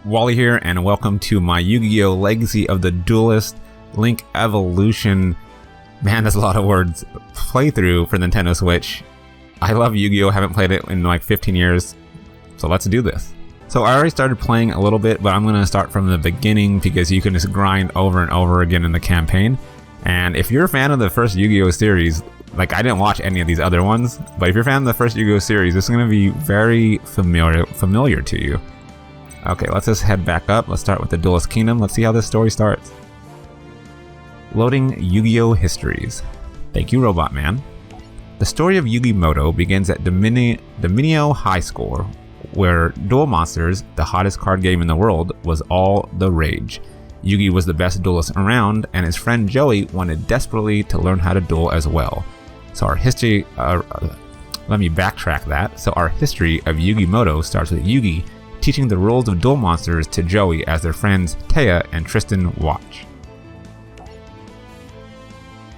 Wally here, and welcome to my Yu-Gi-Oh! Legacy of the Duelist Link Evolution. Man, that's a lot of words. Playthrough for Nintendo Switch. I love Yu-Gi-Oh! Haven't played it in like 15 years, so let's do this. So I already started playing a little bit, but I'm going to start from the beginning because you can just grind over and over again in the campaign. And if you're a fan of the first Yu-Gi-Oh! Series, like I didn't watch any of these other ones, but if you're a fan of the first Yu-Gi-Oh! Series, this is going to be very familiar to you. Okay, let's just head back up. Let's start with the Duelist Kingdom. Let's see how this story starts. Loading Yu-Gi-Oh! Histories. Thank you, Robot Man. The story of Yugi Moto begins at Dominio High School, where Duel Monsters, the hottest card game in the world, was all the rage. Yugi was the best duelist around, and his friend Joey wanted desperately to learn how to duel as well. So our history, let me backtrack that. So our history of Yugi Moto starts with Yugi teaching the rules of Duel Monsters to Joey as their friends Taya and Tristan watch.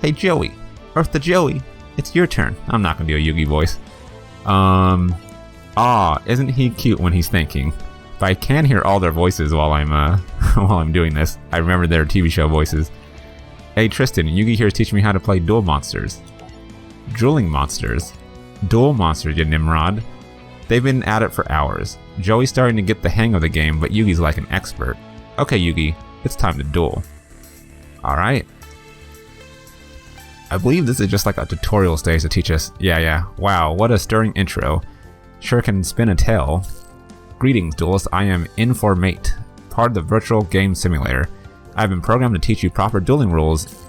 Hey Joey, Eartha Joey, it's your turn. I'm not gonna do a Yugi voice. Isn't he cute when he's thinking? But I can hear all their voices while I'm doing this. I remember their TV show voices. Hey Tristan, Yugi here is teaching me how to play Duel Monsters. Dueling Monsters? Duel Monsters, you Nimrod. They've been at it for hours. Joey's starting to get the hang of the game, but Yugi's like an expert. Okay Yugi, it's time to duel. Alright. I believe this is just like a tutorial stage to teach us. Yeah. Wow, what a stirring intro. Sure can spin a tale. Greetings, duelist. I am Informate, part of the virtual game simulator. I've been programmed to teach you proper dueling rules,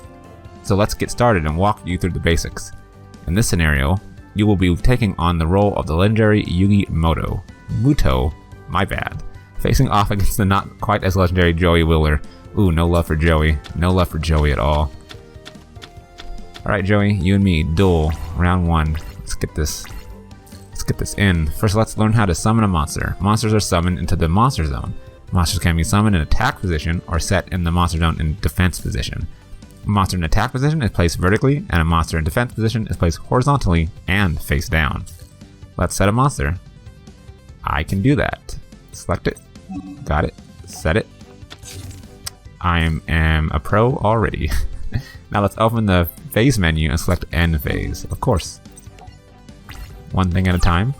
so let's get started and walk you through the basics. In this scenario, you will be taking on the role of the legendary Yugi Muto, my bad, facing off against the not quite as legendary Joey Wheeler. Ooh, no love for Joey. No love for Joey at all. Alright Joey, you and me, duel, round 1. Let's get this in. First, let's learn how to summon a monster. Monsters are summoned into the monster zone. Monsters can be summoned in attack position or set in the monster zone in defense position. A monster in attack position is placed vertically, and a monster in defense position is placed horizontally and face down. Let's set a monster. I can do that. Select it. Got it. Set it. I am a pro already. Now let's open the phase menu and select end phase. Of course. One thing at a time.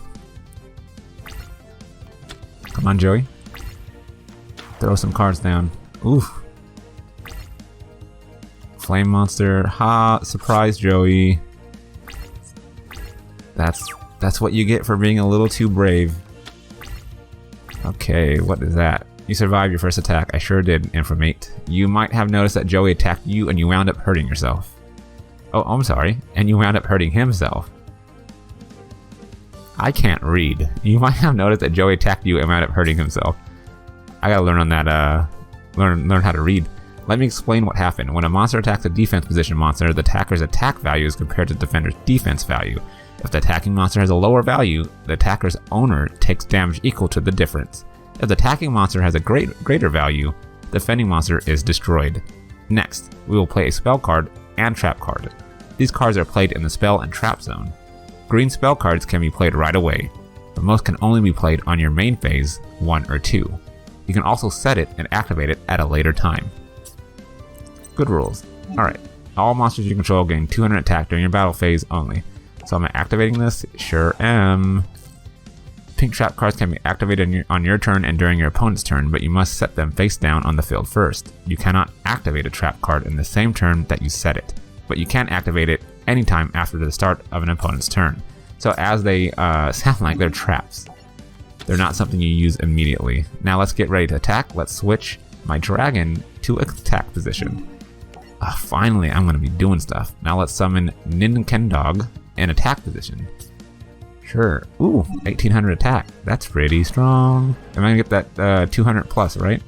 Come on, Joey. Throw some cards down. Oof. Flame monster. Ha! Surprise, Joey. That's what you get for being a little too brave. Okay, what is that? You survived your first attack. I sure did, Informate. You might have noticed that Joey attacked you and you wound up hurting yourself. Oh, I'm sorry. And you wound up hurting himself. I can't read. You might have noticed that Joey attacked you and wound up hurting himself. I gotta learn on that, learn how to read. Let me explain what happened. When a monster attacks a defense position monster, the attacker's attack value is compared to the defender's defense value. If the attacking monster has a lower value, the attacker's owner takes damage equal to the difference. If the attacking monster has a greater value, the defending monster is destroyed. Next, we will play a spell card and trap card. These cards are played in the spell and trap zone. Green spell cards can be played right away, but most can only be played on your main phase 1 or 2. You can also set it and activate it at a later time. Good rules. Alright, all monsters you control gain 200 attack during your battle phase only. So am I activating this? Sure am. Pink trap cards can be activated on your turn and during your opponent's turn, but you must set them face down on the field first. You cannot activate a trap card in the same turn that you set it, but you can activate it anytime after the start of an opponent's turn. So as they sound like they're traps. They're not something you use immediately. Now let's get ready to attack. Let's switch my dragon to attack position. Finally, I'm going to be doing stuff. Now let's summon Ninkendog in attack position. Sure. Ooh, 1800 attack. That's pretty strong. Am I going to get that 200 plus, right?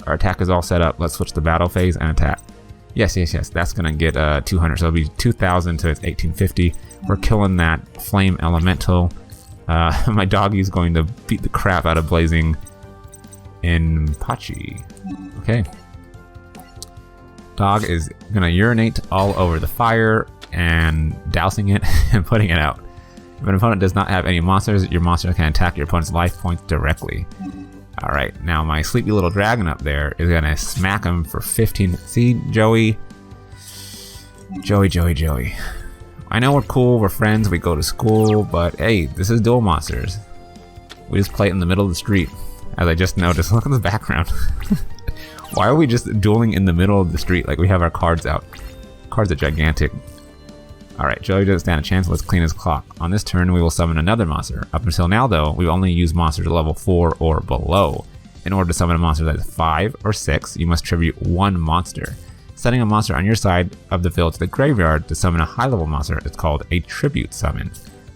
Our attack is all set up. Let's switch the battle phase and attack. Yes. That's going to get 200. So it'll be 2000 to 1850. We're killing that flame elemental. My doggy's going to beat the crap out of Blazing Inpachi. Okay. Dog is going to urinate all over the fire and dousing it and putting it out. If an opponent does not have any monsters, your monster can attack your opponent's life points directly. Alright, now my sleepy little dragon up there is gonna smack him for 15. See, Joey? Joey. I know we're cool, we're friends, we go to school, but hey, this is Duel Monsters. We just play it in the middle of the street. As I just noticed, look at the background. Why are we just dueling in the middle of the street like we have our cards out? Cards are gigantic. Alright, Joey doesn't stand a chance, let's clean his clock. On this turn, we will summon another monster. Up until now, though, we've only used monsters at level 4 or below. In order to summon a monster that is 5 or 6, you must tribute 1 monster. Setting a monster on your side of the field to the graveyard to summon a high-level monster is called a tribute summon.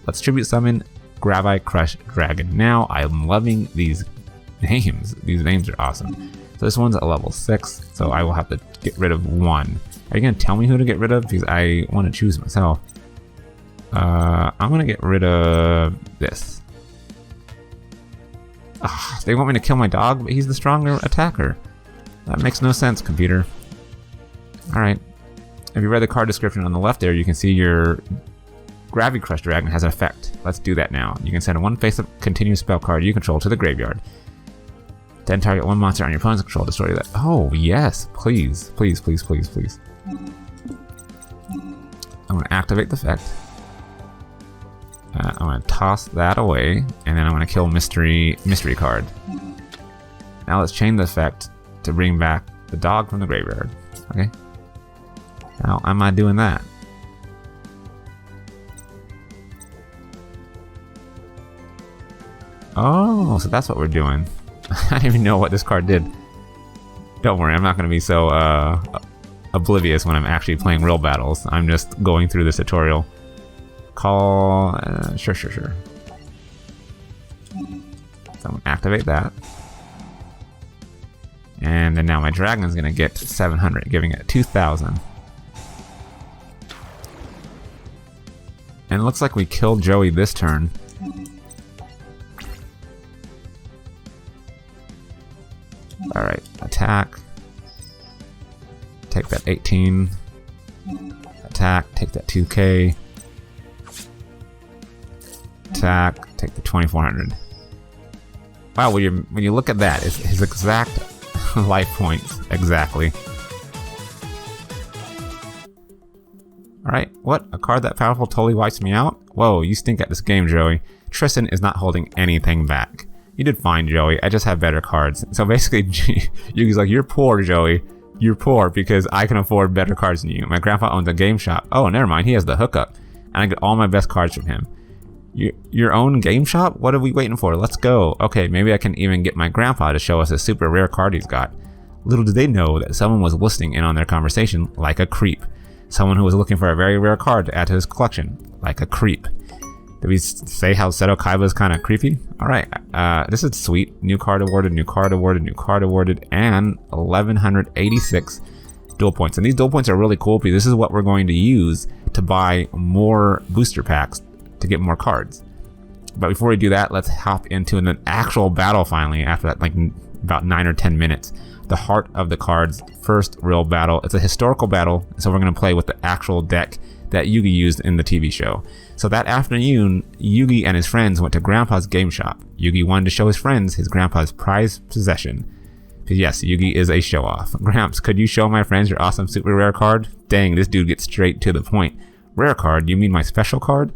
Let's tribute summon Gravi Crush Dragon. Now, I'm loving these names. These names are awesome. So this one's at level 6, so I will have to get rid of 1. Are you going to tell me who to get rid of? Because I want to choose myself. I'm going to get rid of this. They want me to kill my dog, but he's the stronger attacker. That makes no sense, computer. Alright. If you read the card description on the left there, you can see your Gravity Crush Dragon has an effect. Let's do that now. You can send one face-up continuous spell card you control to the graveyard. Then target 1 monster on your opponent's control, destroy that. Oh, yes. Please. Please. I'm going to activate the effect. I'm going to toss that away, and then I'm going to kill mystery card. Now let's chain the effect to bring back the dog from the graveyard. Okay. How am I doing that? Oh, so that's what we're doing. I didn't even know what this card did. Don't worry, I'm not going to be so oblivious when I'm actually playing real battles. I'm just going through this tutorial. Call... Sure. So I'm going to activate that. And then now my dragon's going to get 700, giving it 2,000. And it looks like we killed Joey this turn. Alright, attack. Take that 18. Attack, take that 2k. Attack, take the 2400. Wow, when you look at that, it's his exact life points. Exactly. Alright, what? A card that powerful totally wipes me out? Whoa, you stink at this game, Joey. Tristan is not holding anything back. You did fine, Joey. I just have better cards. So basically, Yugi's like, you're poor, Joey. You're poor because I can afford better cards than you. My grandpa owns a game shop. Oh, never mind. He has the hookup. And I get all my best cards from him. Your own game shop? What are we waiting for? Let's go. Okay, maybe I can even get my grandpa to show us a super rare card he's got. Little did they know that someone was listening in on their conversation like a creep. Someone who was looking for a very rare card to add to his collection like a creep. Did we say how Seto Kaiba is kind of creepy? Alright, this is sweet. New card awarded, new card awarded, new card awarded, and 1186 duel points. And these duel points are really cool because this is what we're going to use to buy more booster packs to get more cards. But before we do that, let's hop into an actual battle finally after that, like about 9 or 10 minutes. The heart of the cards, first real battle. It's a historical battle, so we're going to play with the actual deck that Yugi used in the TV show. So that afternoon, Yugi and his friends went to Grandpa's game shop. Yugi wanted to show his friends his grandpa's prized possession. Because yes, Yugi is a show-off. Gramps, could you show my friends your awesome super rare card? Dang, this dude gets straight to the point. Rare card? You mean my special card?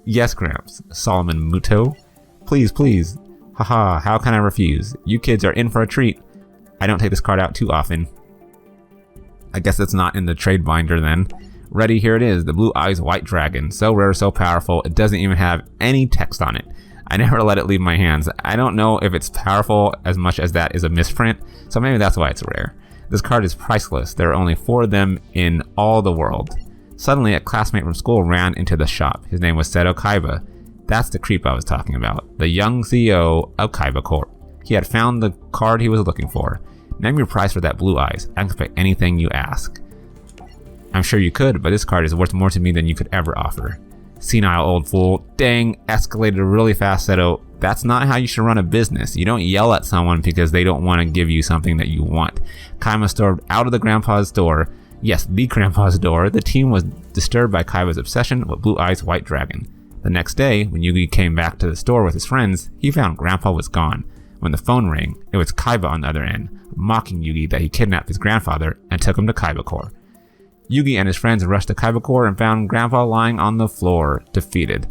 Yes, Gramps. Solomon Muto. Please. Haha, how can I refuse? You kids are in for a treat. I don't take this card out too often. I guess it's not in the trade binder then. Ready, here it is, the Blue Eyes White Dragon. So rare, so powerful, it doesn't even have any text on it. I never let it leave my hands. I don't know if it's powerful as much as that is a misprint, so maybe that's why it's rare. This card is priceless. There are only 4 of them in all the world. Suddenly, a classmate from school ran into the shop. His name was Seto Kaiba. That's the creep I was talking about. The young CEO of Kaiba Corp. He had found the card he was looking for. Name your price for that Blue Eyes. I can pay anything you ask. I'm sure you could, but this card is worth more to me than you could ever offer. Senile old fool. Dang, escalated really fast, Seto. That's not how you should run a business. You don't yell at someone because they don't want to give you something that you want. Kaiba stormed out of the grandpa's store. Yes, the grandpa's door. The team was disturbed by Kaiba's obsession with Blue Eyes White Dragon. The next day, when Yugi came back to the store with his friends, he found Grandpa was gone. When the phone rang, it was Kaiba on the other end, mocking Yugi that he kidnapped his grandfather and took him to Kaiba Core. Yugi and his friends rushed to Kaiba Core and found Grandpa lying on the floor, defeated.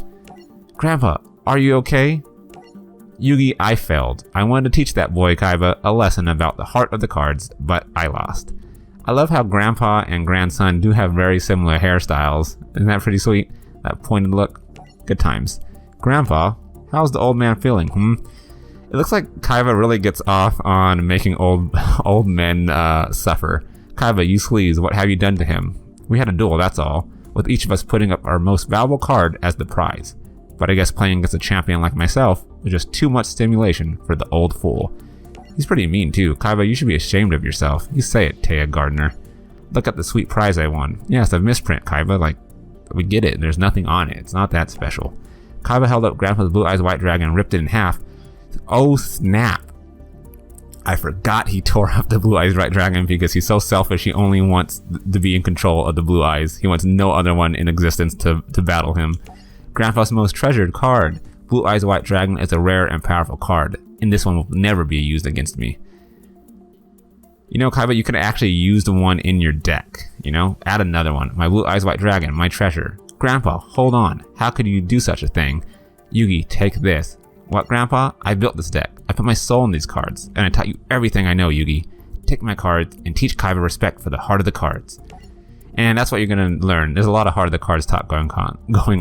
"Grandpa, are you okay?" "Yugi, I failed. I wanted to teach that boy Kaiba a lesson about the heart of the cards, but I lost." I love how Grandpa and grandson do have very similar hairstyles. Isn't that pretty sweet? That pointed look. Good times. "Grandpa, how's the old man feeling, It looks like Kaiba really gets off on making old men suffer. "Kaiba, you sleaze, what have you done to him?" "We had a duel, that's all, with each of us putting up our most valuable card as the prize. But I guess playing against a champion like myself was just too much stimulation for the old fool." He's pretty mean too. "Kaiba, you should be ashamed of yourself." "You say it, Taya Gardner. Look at the sweet prize I won." "Yes, a misprint, Kaiba. Like, we get it. There's nothing on it. It's not that special." Kaiba held up Grandpa's Blue Eyes White Dragon and ripped it in half. Oh snap. I forgot he tore up the Blue Eyes White Dragon because he's so selfish. He only wants to be in control of the Blue Eyes. He wants no other one in existence to battle him. Grandpa's most treasured card. Blue Eyes White Dragon is a rare and powerful card, and this one will never be used against me. You know, Kaiba, you could actually use the one in your deck. You know, add another one. My Blue Eyes White Dragon, my treasure. "Grandpa, hold on. How could you do such a thing?" "Yugi, take this." "What, Grandpa? I built this deck. I put my soul in these cards, and I taught you everything I know, Yugi. Take my cards and teach Kaiba respect for the heart of the cards." And that's what you're gonna learn. There's a lot of heart of the cards talk going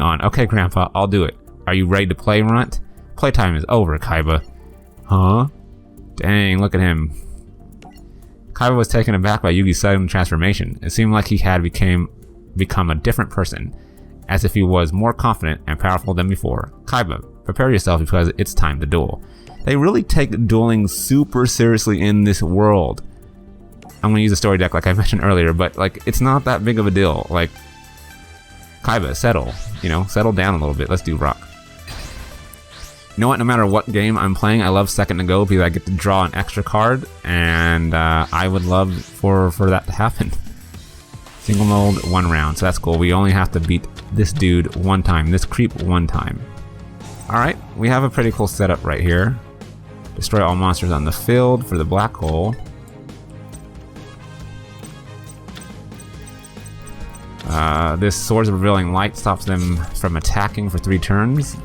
on. "Okay, Grandpa, I'll do it. Are you ready to play, Runt?" "Playtime is over, Kaiba." "Huh? Dang, look at him." Kaiba was taken aback by Yugi's sudden transformation. It seemed like he had become a different person, as if he was more confident and powerful than before. "Kaiba, prepare yourself because it's time to duel." They really take dueling super seriously in this world. I'm gonna use a story deck like I mentioned earlier, but like it's not that big of a deal. Like, Kaiba, settle. You know, settle down a little bit. Let's do rock. You know what? No matter what game I'm playing, I love second to go because I get to draw an extra card, and I would love for that to happen. Single mode, 1 round, so that's cool. We only have to beat this dude 1 time, this creep 1 time. Alright, we have a pretty cool setup right here. Destroy all monsters on the field for the black hole. This Swords of Revealing Light stops them from attacking for 3 turns.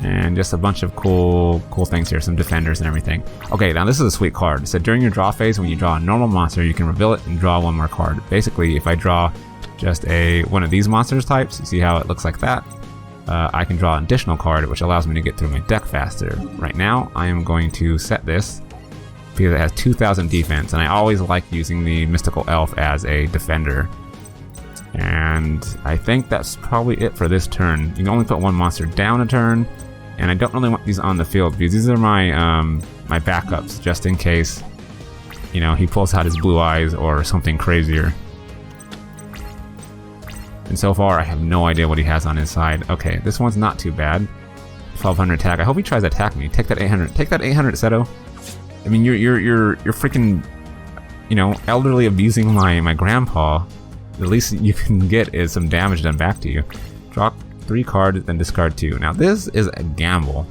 And just a bunch of cool things here, some defenders and everything. Okay, now this is a sweet card. It said during your draw phase, when you draw a normal monster, you can reveal it and draw 1 more card. Basically, if I draw just one of these monsters types, you see how it looks like that? I can draw an additional card, which allows me to get through my deck faster. Right now, I am going to set this because it has 2,000 defense, and I always like using the Mystical Elf as a defender. And I think that's probably it for this turn. You can only put 1 monster down a turn, and I don't really want these on the field because these are my my backups, just in case, you know, he pulls out his Blue Eyes or something crazier. And so far, I have no idea what he has on his side. Okay, this one's not too bad. 1200 attack. I hope he tries to attack me. Take that 800. Take that 800, Seto. I mean, you're freaking, you know, elderly abusing my grandpa. The least you can get is some damage done back to you. Draw 3 cards, then discard 2. Now this is a gamble,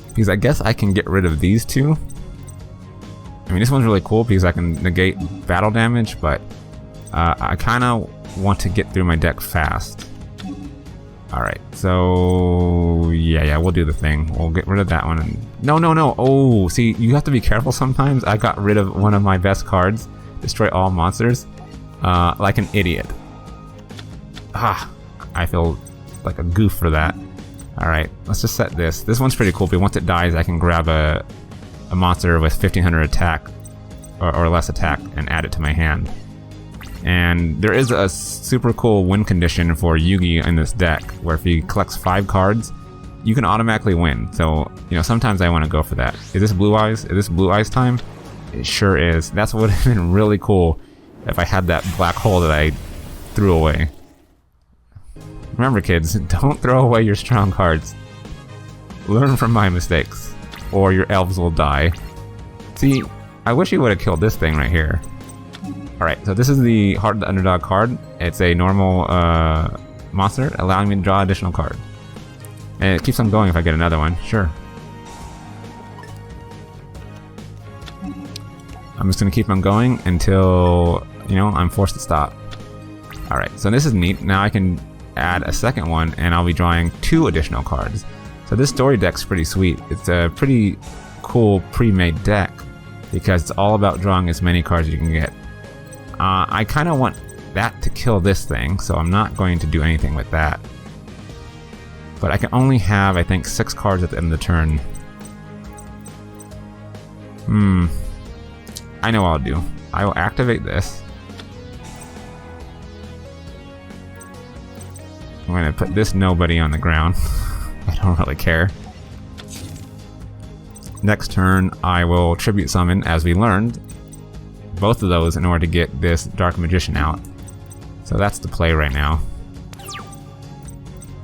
because I guess I can get rid of these 2. I mean, this one's really cool because I can negate battle damage, but I kind of want to get through my deck fast. Alright, so yeah, we'll do the thing. We'll get rid of that one. And no. Oh, see, you have to be careful sometimes. I got rid of one of my best cards. Destroy all monsters. Like an idiot. I feel like a goof for that. Alright, let's just set this. This one's pretty cool, but once it dies, I can grab a monster with 1500 attack or less attack and add it to my hand. And there is a super cool win condition for Yugi in this deck, where if he collects 5 cards, you can automatically win. So, you know, sometimes I want to go for that. Is this Blue Eyes? Is this Blue Eyes time? It sure is. That's what would have been really cool if I had that black hole that I threw away. Remember, kids, don't throw away your strong cards. Learn from my mistakes, or your elves will die. See, I wish he would have killed this thing right here. Alright, so this is the Heart of the Underdog card. It's a normal monster, allowing me to draw an additional card. And it keeps on going if I get another one, sure. I'm just going to keep on going until, you know, I'm forced to stop. Alright, so this is neat. Now I can add a second one, and I'll be drawing 2 additional cards. So this story deck's pretty sweet. It's a pretty cool pre-made deck because it's all about drawing as many cards as you can get. I kind of want that to kill this thing, so I'm not going to do anything with that. But I can only have, I think, 6 cards at the end of the turn. I know what I'll do. I will activate this. I'm going to put this nobody on the ground. I don't really care. Next turn, I will Tribute Summon, as we learned. Both of those in order to get this Dark Magician out. So that's the play right now.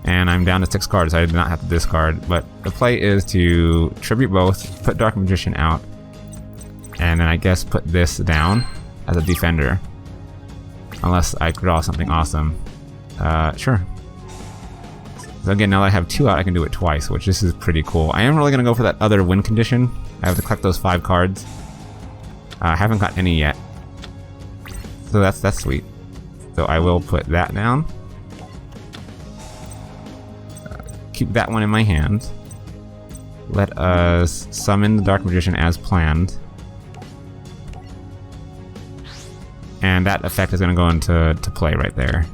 And I'm down to 6 cards. I did not have to discard. But the play is to Tribute both, put Dark Magician out, and then I guess put this down as a defender. Unless I draw something awesome. Sure. So again, now that I have 2 out, I can do it twice, which this is pretty cool. I am really going to go for that other win condition. I have to collect those 5 cards. I haven't got any yet. So that's sweet. So I will put that down. Keep that one in my hand. Let us summon the Dark Magician as planned. And that effect is going to go into play right there.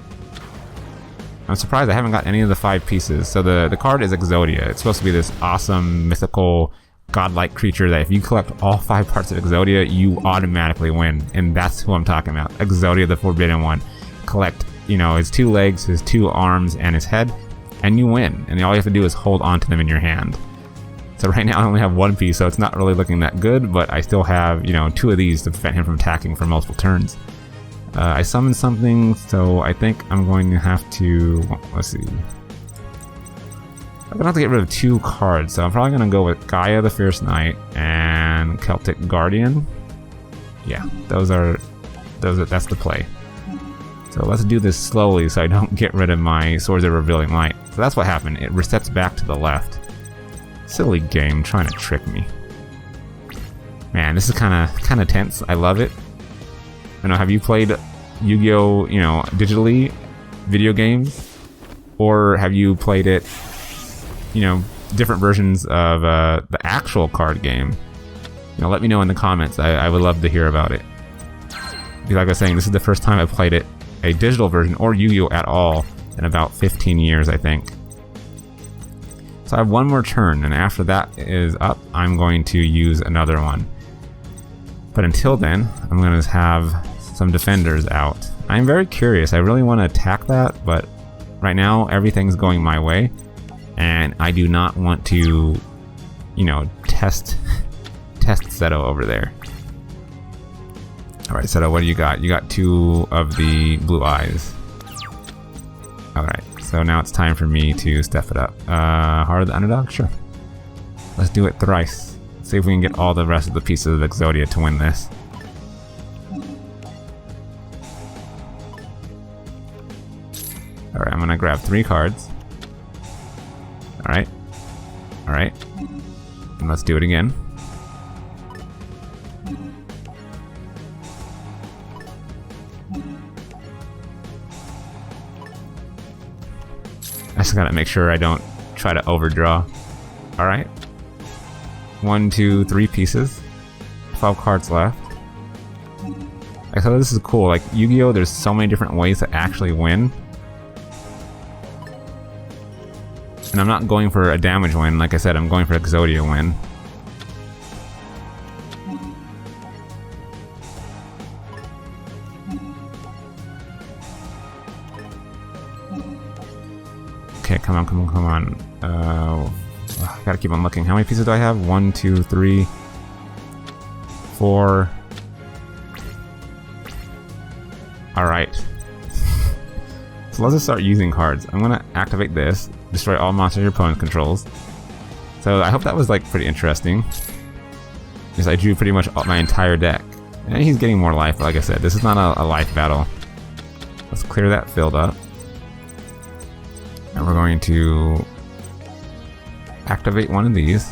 I'm surprised I haven't got any of the 5 pieces. So the card is Exodia. It's supposed to be this awesome, mythical, godlike creature that if you collect all 5 parts of Exodia, you automatically win. And that's who I'm talking about. Exodia, the Forbidden One. Collect, you know, his 2 legs, his 2 arms, and his head, and you win. And all you have to do is hold on to them in your hand. So right now I only have 1 piece, so it's not really looking that good, but I still have, you know, 2 of these to prevent him from attacking for multiple turns. I summoned something, so I think I'm going to have to... Let's see. I'm going to have to get rid of 2 cards, so I'm probably going to go with Gaia the Fierce Knight and Celtic Guardian. Yeah, that's the play. So let's do this slowly so I don't get rid of my Swords of Revealing Light. So that's what happened. It resets back to the left. Silly game trying to trick me. Man, this is kind of tense. I love it. I know, have you played Yu-Gi-Oh, you know, digitally, video games? Or have you played it, you know, different versions of the actual card game? You know, let me know in the comments. I would love to hear about it. Because like I was saying, this is the first time I've played it, a digital version, or Yu-Gi-Oh at all, in about 15 years, I think. So I have 1 more turn, and after that is up, I'm going to use another one. But until then, I'm going to have some defenders out. I'm very curious. I really want to attack that, but right now everything's going my way, and I do not want to, you know, test Seto over there. Alright, Seto, what do you got? You got 2 of the blue eyes. Alright, so now it's time for me to step it up. Heart of the Underdog? Sure. Let's do it thrice. See if we can get all the rest of the pieces of Exodia to win this. Alright, I'm gonna grab 3 cards. Alright. Alright. And let's do it again. I just gotta make sure I don't try to overdraw. Alright. 1, 2, 3 pieces. 12 cards left. I thought this is cool. Like Yu-Gi-Oh, there's so many different ways to actually win. And I'm not going for a damage win. Like I said, I'm going for Exodia win. Okay, come on. I gotta keep on looking. How many pieces do I have? 1, 2, 3, 4. Alright. So let's just start using cards. I'm gonna activate this. Destroy all monsters your opponent controls. So I hope that was like pretty interesting. Because I drew pretty much my entire deck. And he's getting more life, like I said. This is not a life battle. Let's clear that field up. And we're going to activate one of these.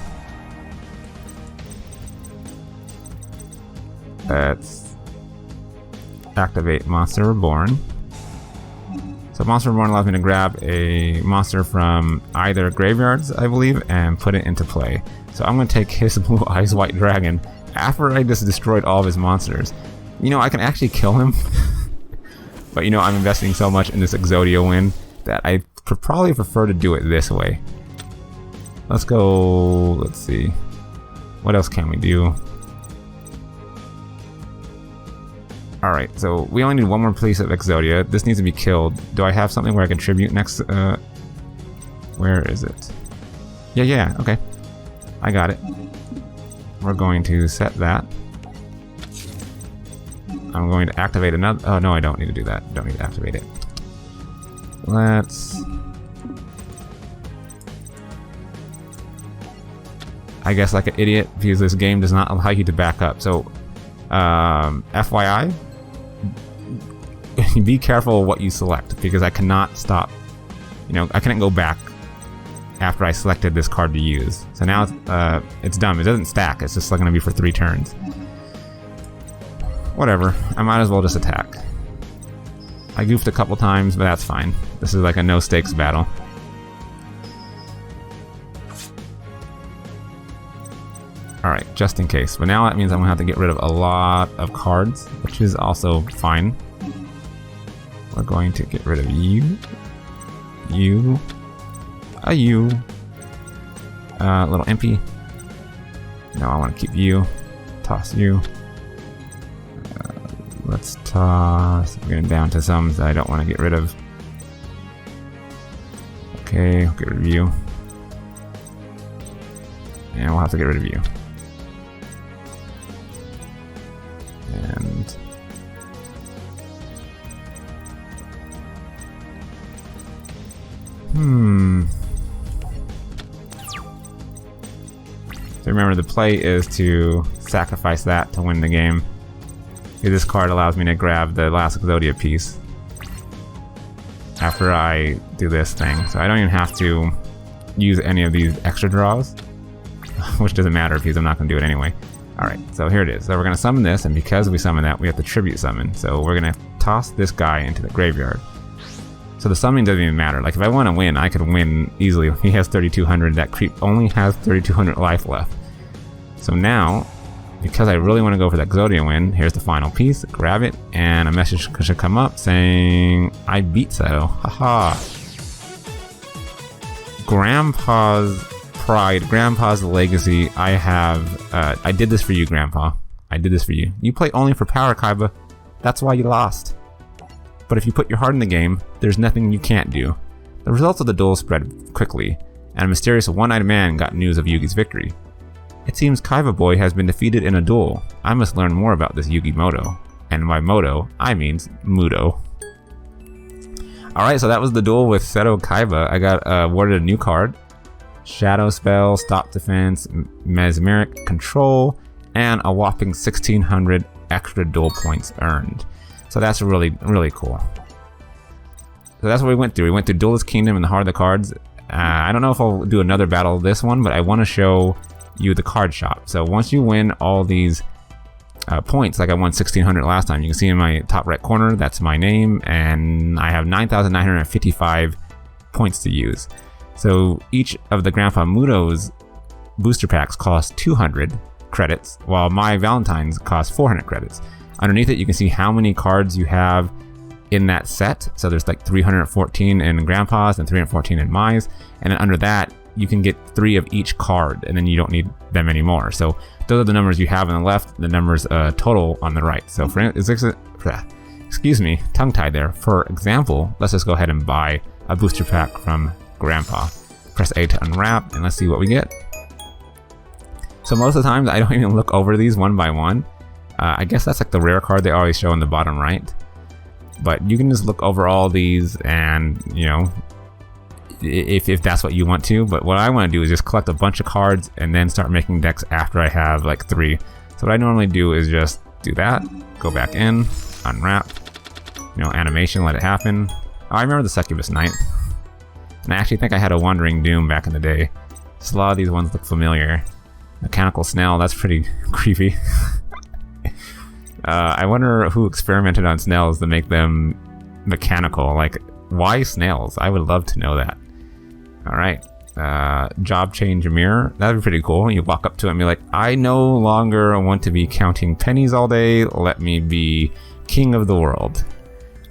Let's activate Monster Reborn. So Monster Reborn allows me to grab a monster from either graveyards, I believe, and put it into play. So I'm going to take his Blue Eyes White Dragon after I just destroyed all of his monsters. You know, I can actually kill him. But you know, I'm investing so much in this Exodia win that I probably prefer to do it this way. Let's go, let's see. What else can we do? Alright, so we only need one more piece of Exodia. This needs to be killed. Do I have something where I can tribute next? Where is it? Yeah, okay. I got it. We're going to set that. I'm going to activate another. Oh, no, I don't need to do that. Don't need to activate it. Let's. I guess like an idiot, because this game does not allow you to back up. So, FYI, be careful what you select, because I cannot stop. You know, I couldn't go back after I selected this card to use. So now it's dumb. It doesn't stack. It's just going to be for 3 turns. Whatever. I might as well just attack. I goofed a couple times, but that's fine. This is like a no-stakes battle. Alright, just in case. But now that means I'm going to have to get rid of a lot of cards, which is also fine. We're going to get rid of you. You. You. Little Impy. No, I want to keep you. Toss you. Let's toss. I'm getting down to some that I don't want to get rid of. Okay, I'll get rid of you. And we'll have to get rid of you. And so remember, the play is to sacrifice that to win the game. This card allows me to grab the last Exodia piece after I do this thing. So I don't even have to use any of these extra draws, which doesn't matter because I'm not going to do it anyway. Alright, so here it is. So we're going to summon this, and because we summon that, we have to tribute summon. So we're going to toss this guy into the graveyard. So the summoning doesn't even matter. Like, if I want to win, I could win easily. He has 3,200. That creep only has 3,200 life left. So now, because I really want to go for that Exodia win, here's the final piece. Grab it, and a message should come up saying, I beat Seto. Haha. Grandpa's pride, Grandpa's legacy. I did this for you, Grandpa. I did this for you. You play only for power, Kaiba. That's why you lost. But if you put your heart in the game, there's nothing you can't do. The results of the duel spread quickly, and a mysterious one-eyed man got news of Yugi's victory. It seems Kaiba Boy has been defeated in a duel. I must learn more about this Yugi Moto. And by Moto, I mean Muto. Alright, so that was the duel with Seto Kaiba. I got awarded a new card. Shadow Spell, Stop Defense, Mesmeric Control, and a whopping 1,600 extra duel points earned. So that's really, really cool. So that's what we went through. We went through Duelist Kingdom and the Heart of the Cards. I don't know if I'll do another battle of this one, but I want to show you the card shop. So once you win all these points, like I won 1,600 last time, you can see in my top right corner, that's my name, and I have 9,955 points to use. So each of the Grandpa Muto's booster packs cost 200 credits, while my Valentine's cost 400 credits. Underneath it, you can see how many cards you have in that set. So there's like 314 in Grandpa's and 314 in Mai's. And then under that, you can get 3 of each card, and then you don't need them anymore. So those are the numbers you have on the left, the numbers total on the right. So for excuse me, tongue-tied there. For example, let's just go ahead and buy a booster pack from Grandpa. Press A to unwrap, and let's see what we get. So most of the times, I don't even look over these one by one. I guess that's like the rare card they always show in the bottom right. But you can just look over all these and, you know, if that's what you want to. But what I want to do is just collect a bunch of cards and then start making decks after I have like 3. So what I normally do is just do that, go back in, unwrap, you know, animation, let it happen. Oh, I remember the Succubus Knight. And I actually think I had a Wandering Doom back in the day. Just a lot of these ones look familiar. Mechanical Snail, that's pretty creepy. I wonder who experimented on snails to make them mechanical. Like, why snails? I would love to know that. All right. Job change mirror. That'd be pretty cool. You walk up to it and be like, I no longer want to be counting pennies all day. Let me be king of the world.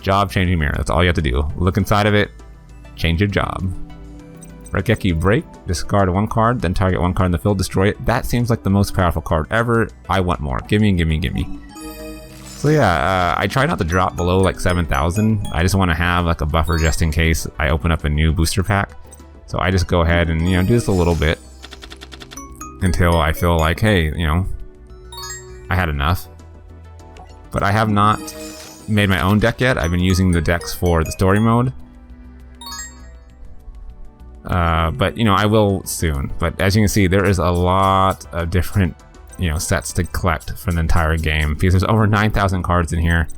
Job changing mirror. That's all you have to do. Look inside of it. Change your job. Regeki break. Discard one card, then target one card in the field. Destroy it. That seems like the most powerful card ever. I want more. Gimme, gimme, gimme. So yeah, I try not to drop below like 7,000. I just want to have like a buffer just in case I open up a new booster pack. So I just go ahead and, you know, do this a little bit until I feel like, hey, you know, I had enough. But I have not made my own deck yet. I've been using the decks for the story mode. But, you know, I will soon. But as you can see, there is a lot of different, you know, sets to collect for the entire game, because there's over 9,000 cards in here.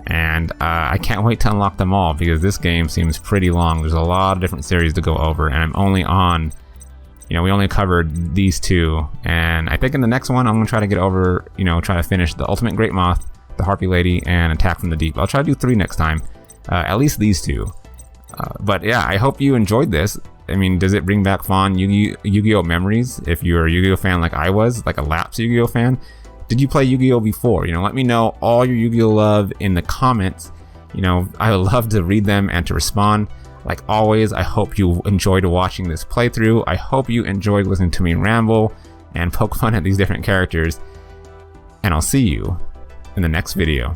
And I can't wait to unlock them all, because this game seems pretty long. There's a lot of different series to go over, and I'm only on, you know, we only covered these two. And I think in the next one, I'm going to try to get over, you know, try to finish the Ultimate Great Moth, the Harpy Lady, and Attack from the Deep. I'll try to do 3 next time, at least these 2. But yeah, I hope you enjoyed this. I mean, does it bring back fond Yu-Gi-Oh memories? If you're a Yu-Gi-Oh fan like I was, like a lapsed Yu-Gi-Oh fan, did you play Yu-Gi-Oh before? You know, let me know all your Yu-Gi-Oh love in the comments. You know, I would love to read them and to respond. Like always, I hope you enjoyed watching this playthrough. I hope you enjoyed listening to me ramble and poke fun at these different characters. And I'll see you in the next video.